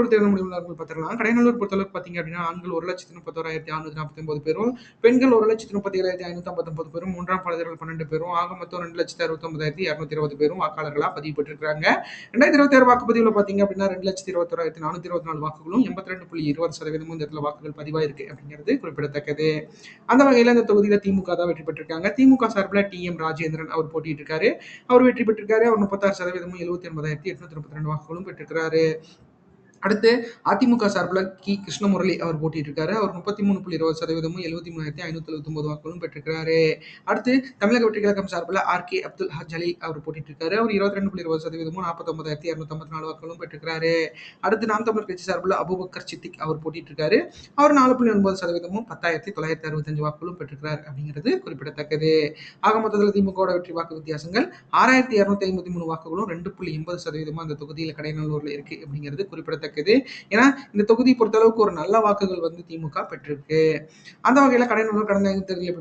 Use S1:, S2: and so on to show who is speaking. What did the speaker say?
S1: கடையநல்லூர் தேர்தல் முடிவுகள் பார்த்துக்கலாம். கடையநல்லூர் பொறுத்தளவுக்கு பார்த்தீங்க அப்படின்னா, ஆண்கள் 1,31,649 பேரும், பெண்கள் 1,37,559 பேரும், 3ஆம் பாலினர்கள் 12 பேரும், ஆக மொத்தம் 2,69,220 பேரும் வாக்காளர்களா பதிவு பெற்றிருக்காங்க. 2026 வாக்குப்பதிவுல பார்த்தீங்க அப்படின்னா 2,21,424 வாக்குகளும் 82.20% இந்த இடத்துல வாக்குகள் பதிவாயிருக்கு அப்படிங்கிறது குறிப்பிடத்தக்கது. அந்த வகையில இந்த தொகுதியில திமுக தான் வெற்றி பெற்றிருக்காங்க. திமுக சார்பில் டி.எம். ராஜேந்திரன் அவர் போட்டியிட்டு இருக்காரு. அவர் வெற்றி பெற்றிருக்காரு. அவர் 36% 79,832 வாக்குகளும் பெற்றிருக்கிறாரு. அடுத்து அதிமுக சார்பில் கிருஷ்ணமுரளி அவர் போட்டிட்டு இருக்காரு. அவர் 33.20% 73,579 வாக்குகளும் பெற்றிருக்கிறாரு. அடுத்து தமிழக வெற்றி கழகம் சார்பில் ஆர்.கே. அப்துல் ஜலீல் அவர் போட்டிட்டு இருக்காரு. அவர் 22.20% 49,254 வாக்குகளும் பெற்றிருக்கிறாரு. அடுத்து நாம் தமிழர் கட்சி சார்பில் அபூபக்கர் சித்திக் அவர் போட்டிட்டு இருக்காரு. அவர் 4.9% 10,965 வாக்குகளும் பெற்றிருக்கிறார் அப்படிங்கிறது குறிப்பிடத்தக்கது. ஆக மொத்தத்தில் திமுக வெற்றி வாக்கு வித்தியாசங்கள் 6,253 வாக்குகளும் 2.80% அந்த தொகுதியில் கடையநல்லூர்ல இருக்கு அப்படிங்கிறது குறிப்பிடத்தக்கது. ஏன்னா இந்த தொகுதி பொறுத்த அளவுக்கு ஒரு நல்ல வாக்குகள் வந்து திமுக பெற்றிருக்கு. அந்த வகையில கடையநல்லூர் கடந்த 5 தேர்தலில்